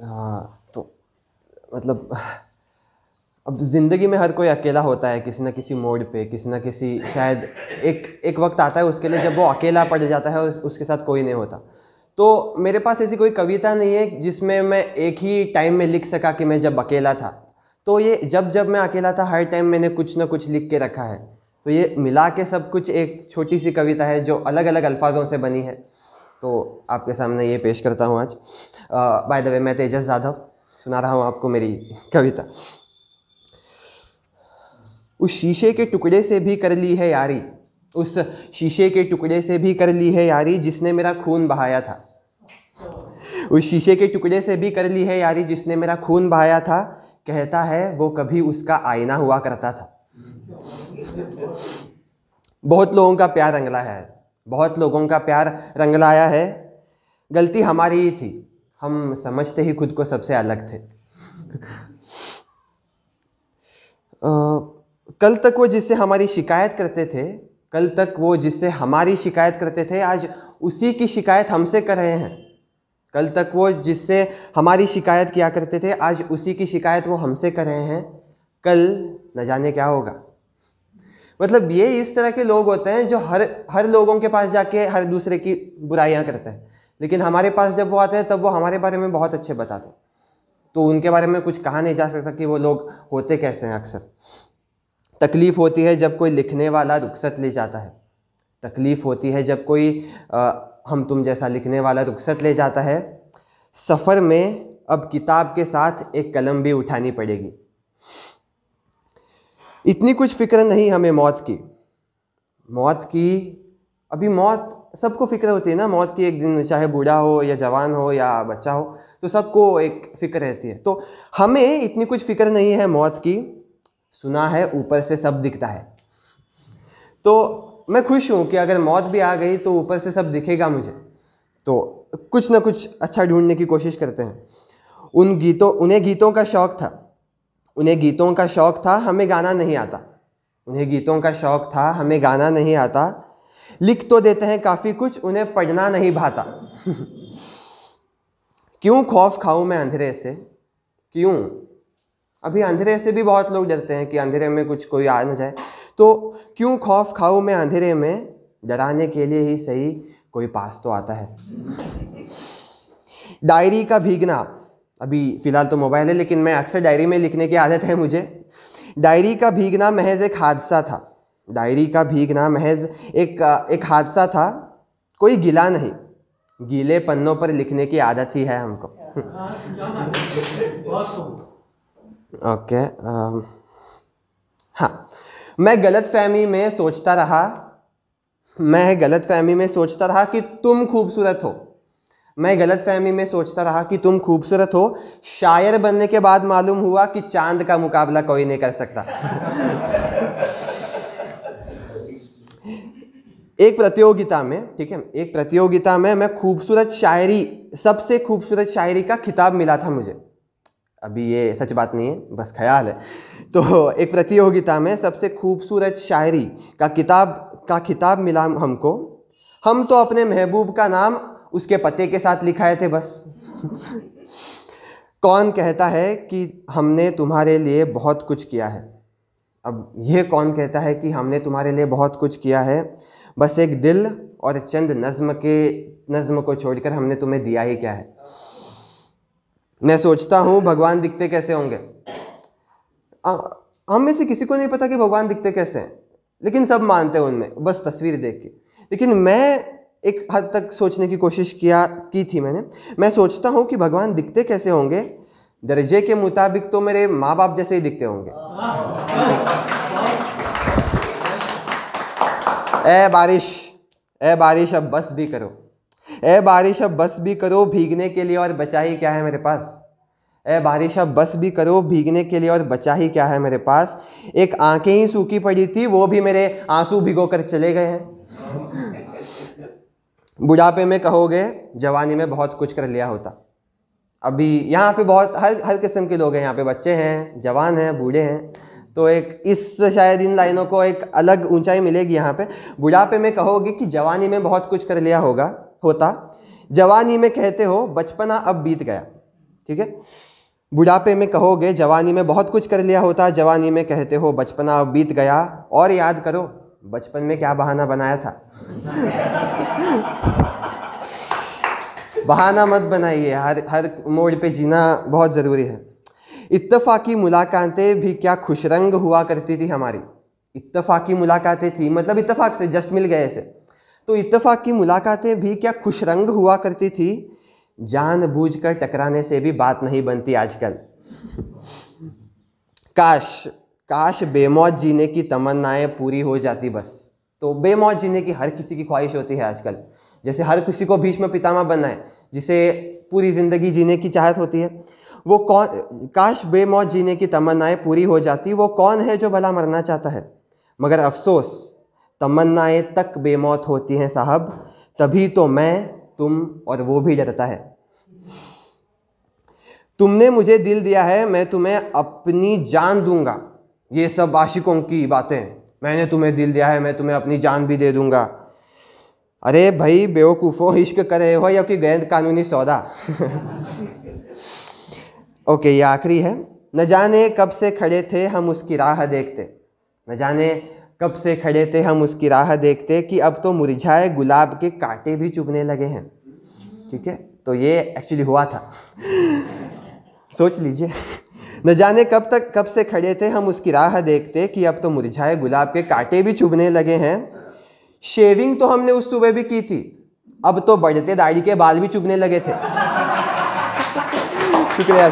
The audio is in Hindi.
तो मतलब अब ज़िंदगी में हर कोई अकेला होता है किसी न किसी मोड़ पे, किसी न किसी शायद एक वक्त आता है उसके लिए जब वो अकेला पड़ जाता है और उसके साथ कोई नहीं होता। तो मेरे पास ऐसी कोई कविता नहीं है जिसमें मैं एक ही टाइम में लिख सका कि मैं जब अकेला था। तो ये जब जब मैं अकेला था हर टाइम मैंने कुछ ना कुछ लिख के रखा है। तो ये मिला के सब कुछ एक छोटी सी कविता है जो अलग अलग अल्फाजों से बनी है। तो आपके सामने ये पेश करता हूँ आज। बाय द वे, मैं तेजस जाधव सुना रहा हूँ आपको मेरी कविता। उस शीशे के टुकड़े से भी कर ली है यारी, उस शीशे के टुकड़े से भी कर ली है यारी जिसने मेरा खून बहाया था। उस शीशे के टुकड़े से भी कर ली है यारी जिसने मेरा खून बहाया था। कहता है वो कभी उसका आईना हुआ करता था। बहुत लोगों का प्यार रंगला है, बहुत लोगों का प्यार रंगलाया है। गलती हमारी ही थी, हम समझते ही खुद को सबसे अलग थे। कल तक वो जिससे हमारी शिकायत करते थे, कल तक वो जिससे हमारी शिकायत करते थे, आज उसी की शिकायत हमसे कर रहे हैं। कल तक वो जिससे हमारी शिकायत किया करते थे, आज उसी की शिकायत वो हमसे कर रहे हैं। कल न जाने क्या होगा। मतलब ये इस तरह के लोग होते हैं जो हर लोगों के पास जाके हर दूसरे की बुराइयां करते हैं, लेकिन हमारे पास जब वो आते हैं तब वो हमारे बारे में बहुत अच्छे बताते हैं। तो उनके बारे में कुछ कहा नहीं जा सकता कि वो लोग होते कैसे हैं। अक्सर तकलीफ़ होती है जब कोई लिखने वाला रुखसत ले जाता है। तकलीफ़ होती है जब कोई हम तुम जैसा लिखने वाला रुखसत ले जाता है। सफ़र में अब किताब के साथ एक कलम भी उठानी पड़ेगी। इतनी कुछ फिक्र नहीं हमें मौत की। मौत की अभी मौत सबको फिक्र होती है ना, मौत की। एक दिन चाहे बूढ़ा हो या जवान हो या बच्चा हो, तो सबको एक फ़िक्र रहती है। तो हमें इतनी कुछ फिक्र नहीं है मौत की। सुना है ऊपर से सब दिखता है। तो मैं खुश हूँ कि अगर मौत भी आ गई तो ऊपर से सब दिखेगा मुझे। तो कुछ ना कुछ अच्छा ढूंढने की कोशिश करते हैं। उन्हें गीतों का शौक़ था, उन्हें गीतों का शौक़ था, हमें गाना नहीं आता। उन्हें गीतों का शौक़ था, हमें गाना नहीं आता। लिख तो देते हैं काफ़ी कुछ, उन्हें पढ़ना नहीं भाता। क्यों खौफ खाऊं मैं अंधेरे से, क्यों? अभी अंधेरे से भी बहुत लोग डरते हैं कि अंधेरे में कुछ कोई आ न जाए। तो क्यों खौफ खाऊं मैं अंधेरे में, डराने के लिए ही सही कोई पास तो आता है। डायरी का भीगना, अभी फ़िलहाल तो मोबाइल है लेकिन मैं अक्सर डायरी में लिखने की आदत है मुझे। डायरी का भीगना महज एक हादसा था। डायरी का भीगना महज एक हादसा था, कोई गिला नहीं। गीले पन्नों पर लिखने की आदत ही है हमको। ओके। हाँ, मैं गलतफहमी में सोचता रहा कि तुम खूबसूरत हो। मैं गलतफहमी में सोचता रहा कि तुम खूबसूरत हो। शायर बनने के बाद मालूम हुआ कि चांद का मुकाबला कोई नहीं कर सकता। एक प्रतियोगिता में, ठीक है, एक प्रतियोगिता में मैं खूबसूरत शायरी, सबसे खूबसूरत शायरी का खिताब मिला था मुझे। अभी ये सच बात नहीं है, बस ख्याल है। तो एक प्रतियोगिता में सबसे खूबसूरत शायरी का खिताब मिला हमको। हम तो अपने महबूब का नाम उसके पते के साथ लिखाए थे बस। कौन कहता है कि हमने तुम्हारे लिए बहुत कुछ किया है। अब ये कौन कहता है कि हमने तुम्हारे लिए बहुत कुछ किया है। बस एक दिल और चंद नज़्म को छोड़कर हमने तुम्हें दिया ही क्या है। मैं सोचता हूँ भगवान दिखते कैसे होंगे। हम में से किसी को नहीं पता कि भगवान दिखते कैसे हैं, लेकिन सब मानते हैं उनमें बस तस्वीर देख के। लेकिन मैं एक हद तक सोचने की कोशिश की थी मैंने। मैं सोचता हूँ कि भगवान दिखते कैसे होंगे। दर्जे के मुताबिक तो मेरे माँ बाप जैसे ही दिखते होंगे। ए बारिश अब बस भी करो। ए बारिश अब बस भी करो, भीगने के लिए और बचा ही क्या है मेरे पास। ए बारिश अब बस भी करो, भीगने के लिए और बचा ही क्या है मेरे पास। एक आंखें ही सूखी पड़ी थी, वो भी मेरे आंसू भिगो कर चले गए हैं। बुढ़ापे में कहोगे जवानी में बहुत कुछ कर लिया होता। अभी यहाँ पे बहुत हर किस्म के लोग हैं, यहाँ पे बच्चे हैं, जवान हैं, बूढ़े हैं। तो एक शायद इन लाइनों को एक अलग ऊंचाई मिलेगी यहाँ पे। बुढ़ापे में कहोगे कि जवानी में बहुत कुछ कर लिया होता। जवानी में कहते हो बचपना अब बीत गया। ठीक है। बुढ़ापे में कहोगे जवानी में बहुत कुछ कर लिया होता, जवानी में कहते हो बचपना अब बीत गया, और याद करो बचपन में क्या बहाना बनाया था। बहाना मत बनाइए, हर मोड़ पे जीना बहुत ज़रूरी है। इत्तफाकी मुलाकातें भी क्या खुशरंग हुआ करती थी हमारी। इत्तफाकी मुलाकातें थी मतलब इत्तफाक से जस्ट मिल गए ऐसे, तो इत्तफाक की मुलाकातें भी क्या खुशरंग हुआ करती थी। जानबूझकर टकराने से भी बात नहीं बनती आजकल। काश बेमौत जीने की तमन्नाएं पूरी हो जाती बस। तो बेमौत जीने की हर किसी की ख्वाहिश होती है आजकल, जैसे हर किसी को भीष्म पितामह बनना है, जिसे पूरी ज़िंदगी जीने की चाहत होती है। वो कौन, काश बेमौत जीने की तमन्नाएं पूरी हो जाती, वो कौन है जो भला मरना चाहता है। मगर अफसोस तमन्नाएं तक बेमौत होती हैं साहब, तभी तो मैं, तुम और वो भी डरता है। तुमने मुझे दिल दिया है, मैं तुम्हें अपनी जान दूंगा। ये सब आशिकों की बातें, मैंने तुम्हें दिल दिया है, मैं तुम्हें अपनी जान भी दे दूंगा। अरे भाई बेवकूफ़ो, इश्क कर रहे हो या कि गैर कानूनी सौदा। ओके, ये आखिरी है। न जाने कब से खड़े थे हम उसकी राह देखते, न जाने कब से खड़े थे हम उसकी राह देखते, कि अब तो मुरझाए गुलाब के कांटे भी चुभने लगे हैं। ठीक है, तो ये एक्चुअली हुआ था। सोच लीजिए, न जाने कब से खड़े थे हम उसकी राह देखते, कि अब तो मुरझाए गुलाब के कांटे भी चुभने लगे हैं। शेविंग तो हमने उस सुबह भी की थी, अब तो बढ़ते दाढ़ी के बाल भी चुभने लगे थे। शुक्रिया।